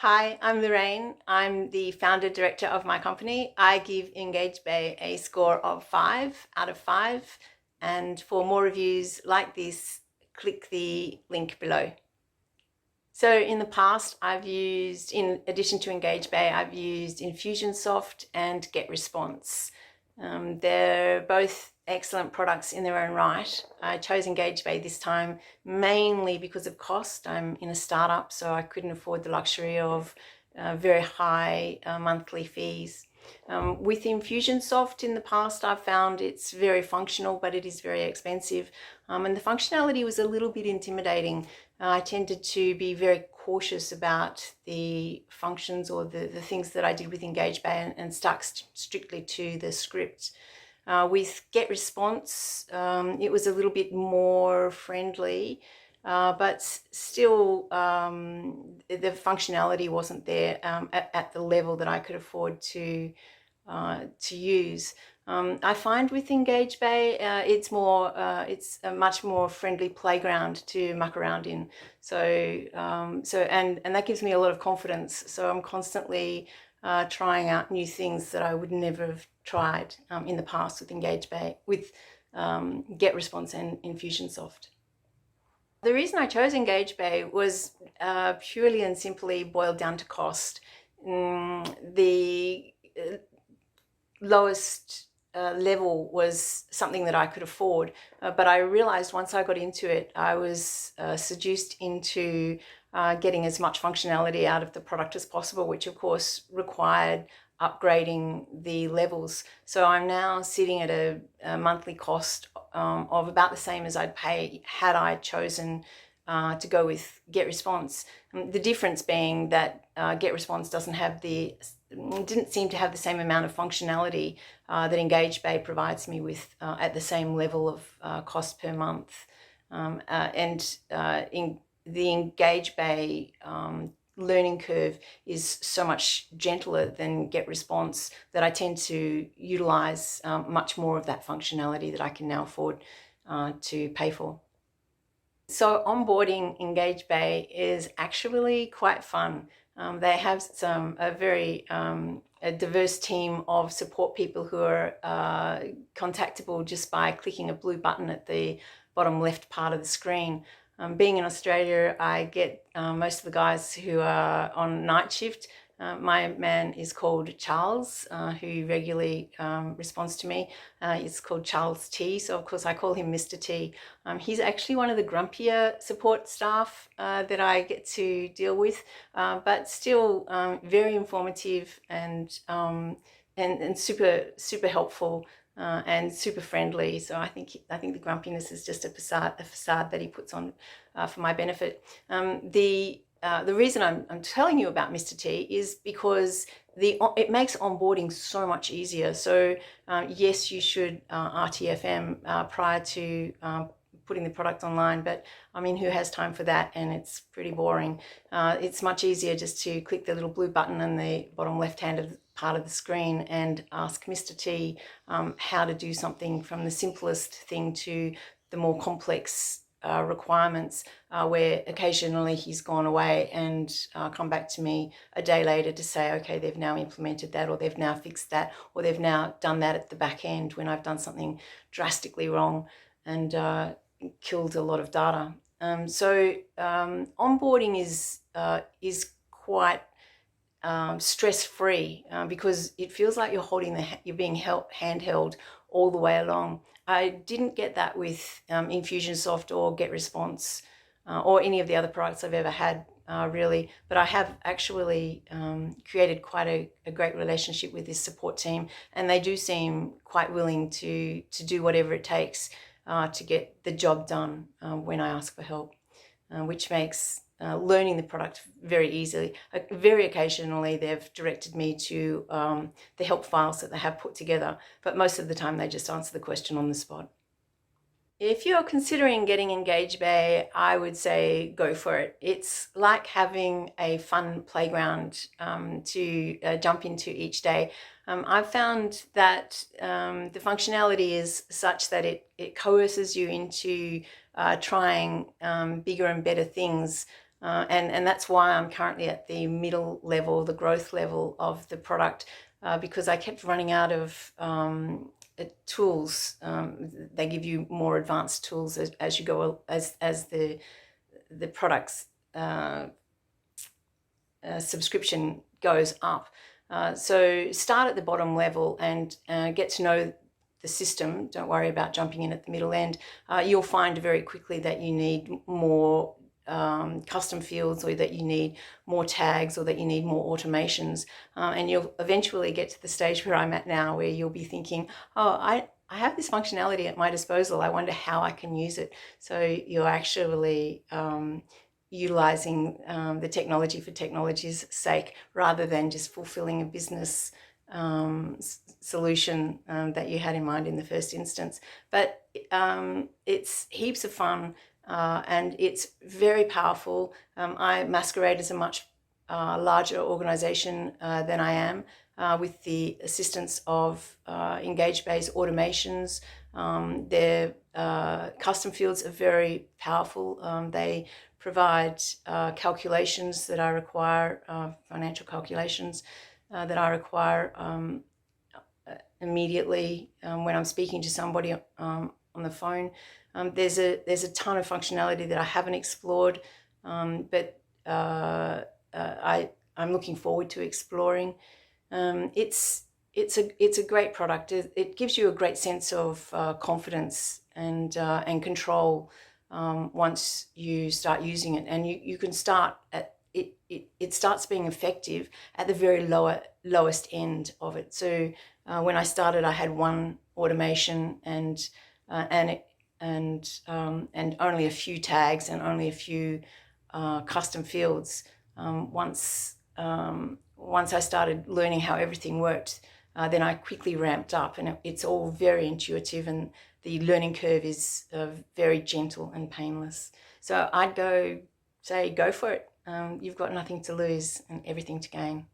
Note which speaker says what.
Speaker 1: Hi, I'm Lorraine. I'm the founder director of my company. I give EngageBay a score of 5 out of 5. And for more reviews like this, click the link below. So in the past, I've used, in addition to EngageBay, I've used Infusionsoft and GetResponse. They're both excellent products in their own right. I chose EngageBay this time mainly because of cost. I'm in a startup, so I couldn't afford the luxury of very high monthly fees. With Infusionsoft in the past, I've found it's very functional, but it is very expensive. And the functionality was a little bit intimidating. I tended to be very cautious about the functions or the things that I did with EngageBay and stuck strictly to the script. With GetResponse, it was a little bit more friendly, but still the functionality wasn't there at the level that I could afford to use. I find with EngageBay, it's a much more friendly playground to muck around in. And that gives me a lot of confidence. So I'm constantly trying out new things that I would never have tried in the past with EngageBay, with GetResponse and Infusionsoft. The reason I chose EngageBay was purely and simply boiled down to cost. The lowest level was something that I could afford, but I realized once I got into it, I was seduced into getting as much functionality out of the product as possible, which of course required upgrading the levels. So I'm now sitting at a monthly cost of about the same as I'd pay had I chosen to go with GetResponse. The difference being that GetResponse didn't seem to have the same amount of functionality that EngageBay provides me with at the same level of cost per month. In the EngageBay learning curve is so much gentler than GetResponse that I tend to utilize much more of that functionality that I can now afford to pay for. So onboarding EngageBay is actually quite fun. They have a very a diverse team of support people who are contactable just by clicking a blue button at the bottom left part of the screen. Being in Australia, I get most of the guys who are on night shift. My man is called Charles, who regularly responds to me. It's called Charles T, so of course I call him Mr. T. He's actually one of the grumpier support staff that I get to deal with, but still very informative and super helpful. And super friendly. So I think the grumpiness is just a facade that he puts on for my benefit. The reason I'm telling you about Mr. T is because it makes onboarding so much easier. So yes, you should RTFM prior to putting the product online, but I mean, who has time for that? And it's pretty boring. It's much easier just to click the little blue button in the bottom left-hand part of the screen and ask Mr. T how to do something, from the simplest thing to the more complex requirements, where occasionally he's gone away and come back to me a day later to say, okay, they've now implemented that, or they've now fixed that, or they've now done that at the back end when I've done something drastically wrong and killed a lot of data. Onboarding is quite stress-free because it feels like you're being handheld all the way along. I didn't get that with Infusionsoft or GetResponse or any of the other products I've ever had, really. But I have actually created quite a great relationship with this support team, and they do seem quite willing to do whatever it takes to get the job done when I ask for help, which makes learning the product very easily. Very occasionally they've directed me to the help files that they have put together, but most of the time they just answer the question on the spot. If you're considering getting EngageBay, I would say go for it. It's like having a fun playground to jump into each day. I've found that the functionality is such that it coerces you into trying bigger and better things And that's why I'm currently at the middle level, the growth level of the product, because I kept running out of tools. They give you more advanced tools as you go, as the product's subscription goes up. So start at the bottom level and get to know the system. Don't worry about jumping in at the middle end. You'll find very quickly that you need more custom fields, or that you need more tags, or that you need more automations, and you'll eventually get to the stage where I'm at now, where you'll be thinking, oh, I have this functionality at my disposal, I wonder how I can use it. So you're actually utilizing the technology for technology's sake, rather than just fulfilling a business solution that you had in mind in the first instance. But it's heaps of fun. And it's very powerful. I masquerade as a much larger organization than I am, with the assistance of EngageBay's automations. Their custom fields are very powerful. They provide calculations that I require, financial calculations that I require immediately when I'm speaking to somebody on the phone. There's a ton of functionality that I haven't explored, but I'm looking forward to exploring. It's a great product. It gives you a great sense of confidence and control once you start using it, and you can start at it starts being effective at the very lowest end of it. So when I started, I had one automation and only a few tags and only a few custom fields. Once I started learning how everything worked, then I quickly ramped up, and it's all very intuitive, and the learning curve is very gentle and painless. So I'd go for it. You've got nothing to lose and everything to gain.